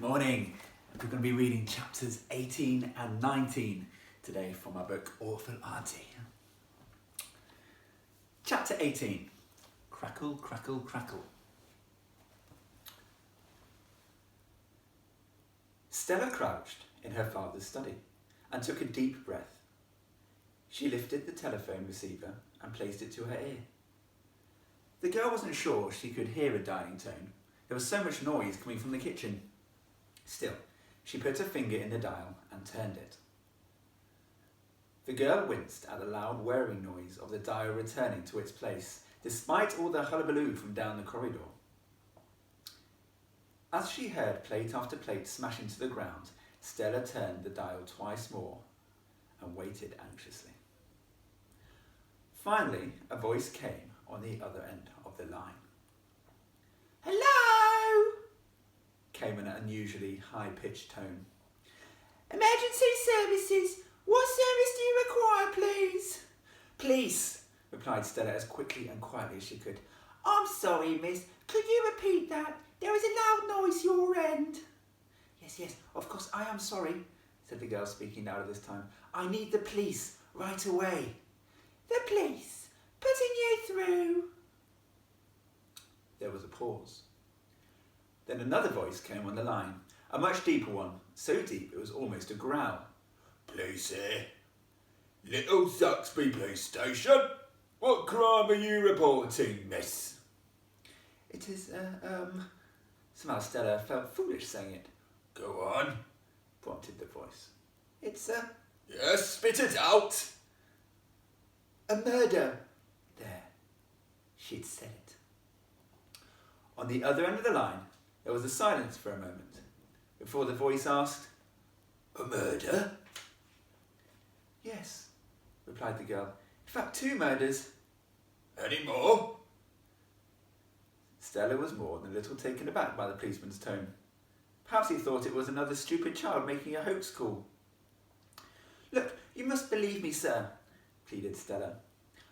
morning. We're going to be reading chapters 18 and 19 today from my book Orphan Auntie. Chapter 18, Crackle Crackle Crackle. Stella crouched in her father's study and took a deep breath. She lifted the telephone receiver and placed it to her ear. The girl wasn't sure she could hear a dialing tone. There was so much noise coming from the kitchen. Still, she put her finger in the dial and turned it. The girl winced at the loud whirring noise of the dial returning to its place, despite all the hullabaloo from down the corridor. As she heard plate after plate smash into the ground, Stella turned the dial twice more and waited anxiously. Finally, a voice came on the other end of the line. "Hello?" came an unusually high-pitched tone. "Emergency services. What service do you require, please?" "Police," replied Stella as quickly and quietly as she could. "I'm sorry, miss. Could you repeat that? There is a loud noise your end." Yes, of course, I am sorry," said the girl, speaking louder this time. "I need the police right away." "The police? Putting you through." There was a pause. Then another voice came on the line, a much deeper one, so deep it was almost a growl. "Police here. Little Saxby Police Station. What crime are you reporting, miss?" "It is, Somehow Stella felt foolish saying it. "Go on," prompted the voice. "It's, Yes, spit it out." "A murder." There, she'd said it. On the other end of the line, there was a silence for a moment, before the voice asked, "A murder?" "Yes," replied the girl. "In fact, 2 murders." "Any more?" Stella was more than a little taken aback by the policeman's tone. Perhaps he thought it was another stupid child making a hoax call. "Look, you must believe me, sir," pleaded Stella.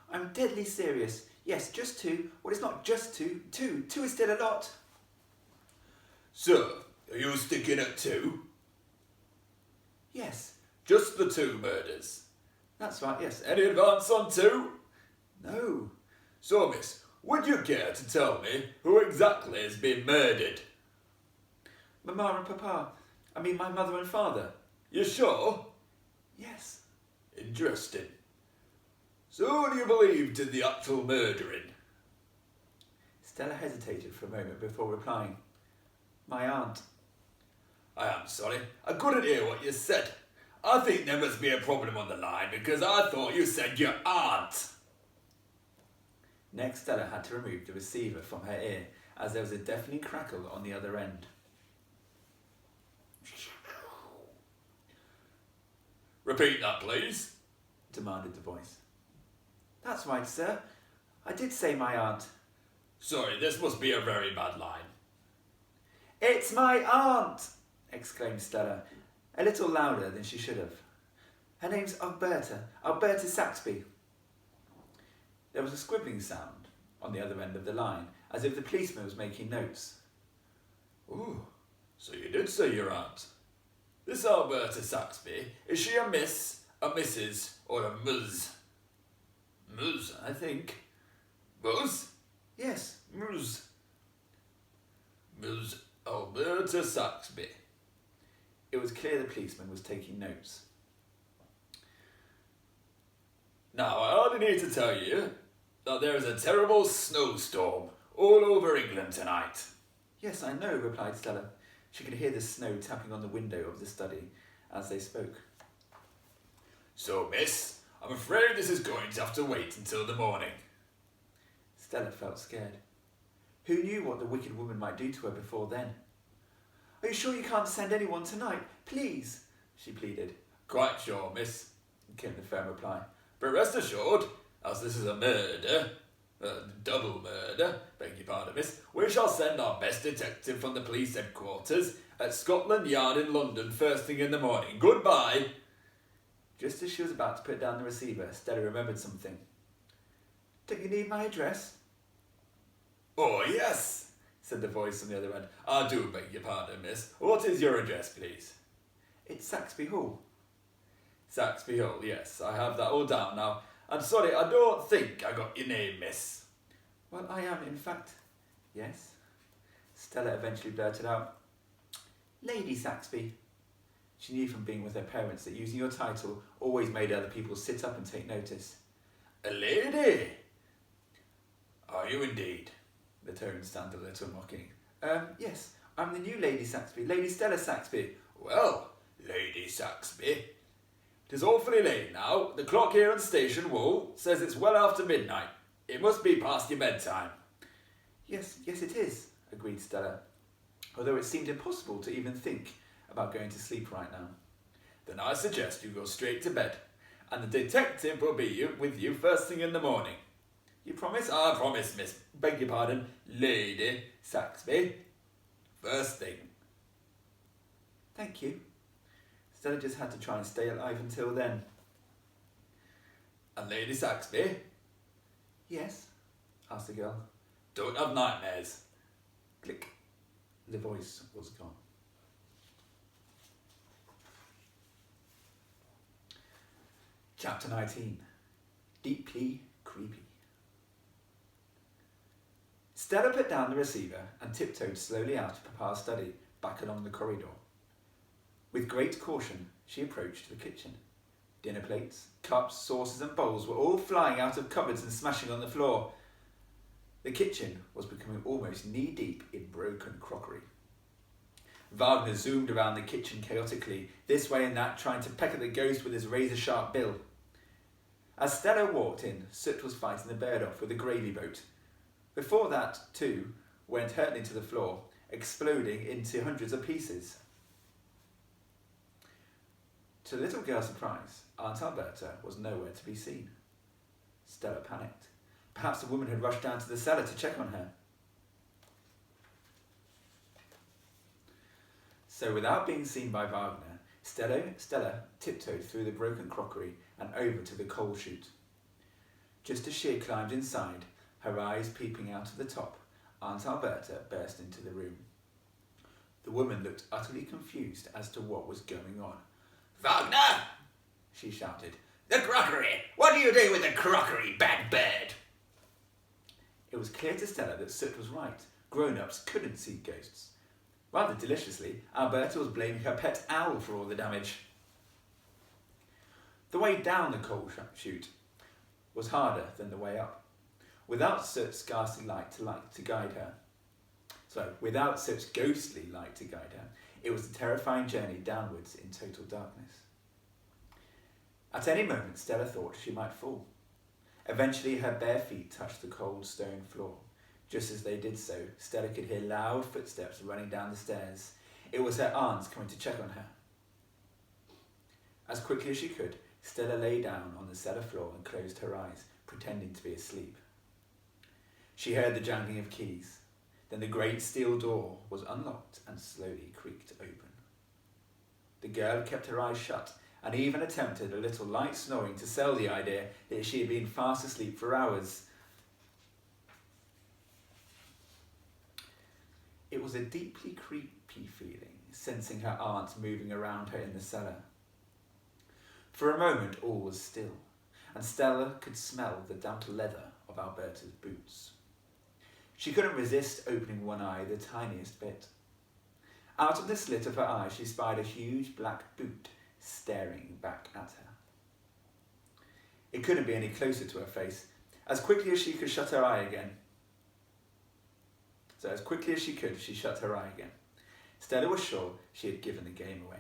"I'm deadly serious. Yes, just 2. Well, it's not just 2. 2 is still a lot." "So, are you sticking at 2? "Yes." "Just the 2 murders?" "That's right, yes." "Any advance on 2? "No." "So, miss, would you care to tell me who exactly has been murdered?" "Mamma and Papa. My mother and father." "You sure?" "Yes." "Interesting. So who do you believe did the actual murdering?" Stella hesitated for a moment before replying. "My aunt." "I am sorry, I couldn't hear what you said. I think there must be a problem on the line because I thought you said your aunt." Next, Stella had to remove the receiver from her ear as there was a deafening crackle on the other end. "Repeat that, please," demanded the voice. "That's right, sir. I did say my aunt." "Sorry, this must be a very bad line." "It's my aunt!" exclaimed Stella, a little louder than she should have. "Her name's Alberta Saxby." There was a scribbling sound on the other end of the line, as if the policeman was making notes. "Ooh, so you did say your aunt. This Alberta Saxby, is she a miss, a Mrs, or a Ms?" "Ms, I think." "Ms?" "Yes, Ms." "Ms. Alberta Saxby." It was clear the policeman was taking notes. "Now, I hardly need to tell you that there is a terrible snowstorm all over England tonight." "Yes, I know," replied Stella. She could hear the snow tapping on the window of the study as they spoke. "So, miss, I'm afraid this is going to have to wait until the morning." Stella felt scared. Who knew what the wicked woman might do to her before then? "Are you sure you can't send anyone tonight? Please," she pleaded. "Quite sure, miss," came the firm reply. "But rest assured, as this is a double murder, beg your pardon, miss, we shall send our best detective from the police headquarters at Scotland Yard in London first thing in the morning. Goodbye." Just as she was about to put down the receiver, Stella remembered something. "Don't you need my address?" "Oh, yes," said the voice on the other end. I do beg your pardon, miss. What is your address, please? It's Saxby Hall. Saxby Hall, yes, I have that all down now. I'm sorry, I don't think I got your name, miss. Well, I am, in fact. Yes. Stella eventually blurted out. Lady Saxby. She knew from being with her parents that using your title always made other people sit up and take notice. A lady? Are you indeed? The tone sounded a little mocking. Yes, I'm the new Lady Saxby, Lady Stella Saxby. Well, Lady Saxby, it is awfully late now. The clock here at the station wall says it's well after midnight. It must be past your bedtime. Yes, it is, agreed Stella, although it seemed impossible to even think about going to sleep right now. Then I suggest you go straight to bed, and the detective will be with you first thing in the morning. You promise? I promise, miss. Beg your pardon, Lady Saxby. First thing. Thank you. Stella just had to try and stay alive until then. And Lady Saxby? Yes, asked the girl. Don't have nightmares. Click. The voice was gone. Chapter 19. Deeply Creepy. Stella put down the receiver and tiptoed slowly out of Papa's study, back along the corridor. With great caution, she approached the kitchen. Dinner plates, cups, saucers and bowls were all flying out of cupboards and smashing on the floor. The kitchen was becoming almost knee-deep in broken crockery. Wagner zoomed around the kitchen chaotically, this way and that, trying to peck at the ghost with his razor-sharp bill. As Stella walked in, Soot was fighting the bird off with a gravy boat. Before that, too, went hurtling to the floor, exploding into hundreds of pieces. To the little girl's surprise, Aunt Alberta was nowhere to be seen. Stella panicked. Perhaps the woman had rushed down to the cellar to check on her. So without being seen by Wagner, Stella tiptoed through the broken crockery and over to the coal chute. Just as she had climbed inside, her eyes peeping out of the top, Aunt Alberta burst into the room. The woman looked utterly confused as to what was going on. Wagner! She shouted. The crockery! What do you do with the crockery, bad bird? It was clear to Stella that Soot was right. Grown-ups couldn't see ghosts. Rather deliciously, Alberta was blaming her pet owl for all the damage. The way down the coal chute was harder than the way up. Without Soot's ghastly light to guide her, without Soot's ghostly light to guide her, it was a terrifying journey downwards in total darkness. At any moment, Stella thought she might fall. Eventually, her bare feet touched the cold stone floor. Just as they did so, Stella could hear loud footsteps running down the stairs. It was her aunts coming to check on her. As quickly as she could, Stella lay down on the cellar floor and closed her eyes, pretending to be asleep. She heard the jangling of keys. Then the great steel door was unlocked and slowly creaked open. The girl kept her eyes shut and even attempted a little light snoring to sell the idea that she had been fast asleep for hours. It was a deeply creepy feeling, sensing her aunt moving around her in the cellar. For a moment all was still, and Stella could smell the damp leather of Alberta's boots. She couldn't resist opening one eye the tiniest bit. Out of the slit of her eye she spied a huge black boot staring back at her. It couldn't be any closer to her face. As quickly as she could, she shut her eye again. She shut her eye again. Stella was sure she had given the game away.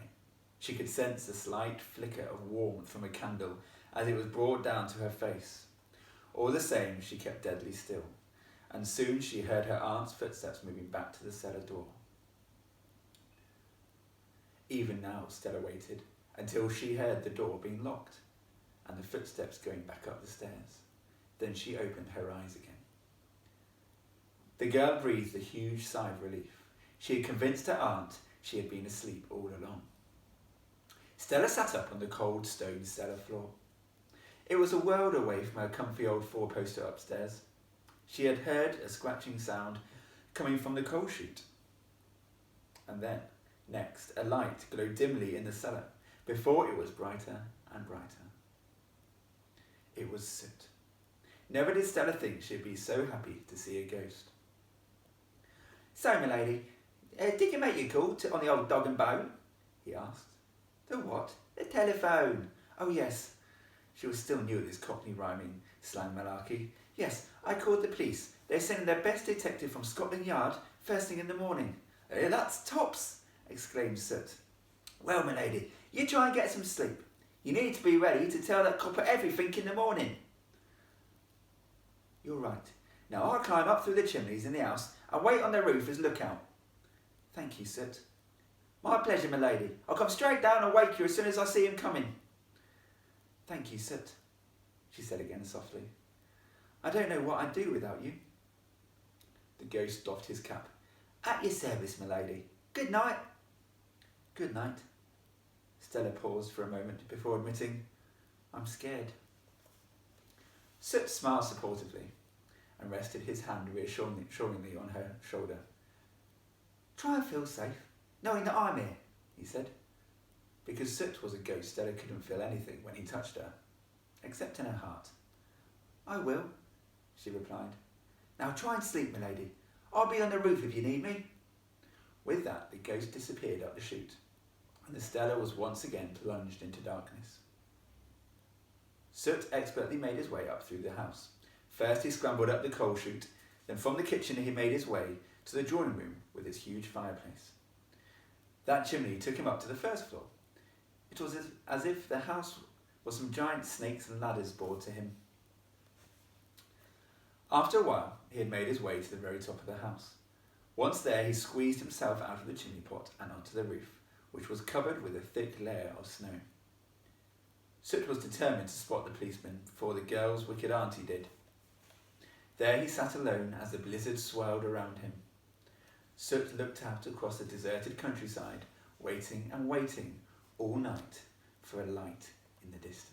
She could sense the slight flicker of warmth from a candle as it was brought down to her face. All the same, she kept deadly still, and soon she heard her aunt's footsteps moving back to the cellar door. Even now, Stella waited until she heard the door being locked and the footsteps going back up the stairs. Then she opened her eyes again. The girl breathed a huge sigh of relief. She had convinced her aunt she had been asleep all along. Stella sat up on the cold stone cellar floor. It was a world away from her comfy old four-poster upstairs. She had heard a scratching sound coming from the coal chute. And then, next, a light glowed dimly in the cellar, before it was brighter and brighter. It was Soot. Never did Stella think she'd be so happy to see a ghost. "So, my lady, did you make your call on the old dog and bone?" he asked. "The what?" "The telephone." "Oh, yes." She was still new at this Cockney rhyming slang malarkey. "Yes, I called the police. They're sending their best detective from Scotland Yard first thing in the morning." "That's tops!" exclaimed Soot. "Well, my lady, you try and get some sleep. You need to be ready to tell that copper everything in the morning." "You're right. Now I'll climb up through the chimneys in the house and wait on the roof as lookout." "Thank you, Soot." "My pleasure, my lady. I'll come straight down and wake you as soon as I see him coming." "Thank you, Soot," she said again softly. "I don't know what I'd do without you." The ghost doffed his cap. "At your service, my lady. Good night." "Good night." Stella paused for a moment before admitting, "I'm scared." Soot smiled supportively and rested his hand reassuringly on her shoulder. "Try and feel safe, knowing that I'm here," he said. Because Soot was a ghost, Stella couldn't feel anything when he touched her, except in her heart. "I will," she replied. "Now try and sleep, my lady. I'll be on the roof if you need me." With that, the ghost disappeared up the chute, and the Stella was once again plunged into darkness. Soot expertly made his way up through the house. First he scrambled up the coal chute, then from the kitchen he made his way to the drawing room with its huge fireplace. That chimney took him up to the first floor. It was as if the house was some giant snakes and ladders bored to him. After a while, he had made his way to the very top of the house. Once there, he squeezed himself out of the chimney pot and onto the roof, which was covered with a thick layer of snow. Soot was determined to spot the policeman before the girl's wicked auntie did. There he sat alone as the blizzard swirled around him. Soot looked out across the deserted countryside, waiting and waiting all night for a light in the distance.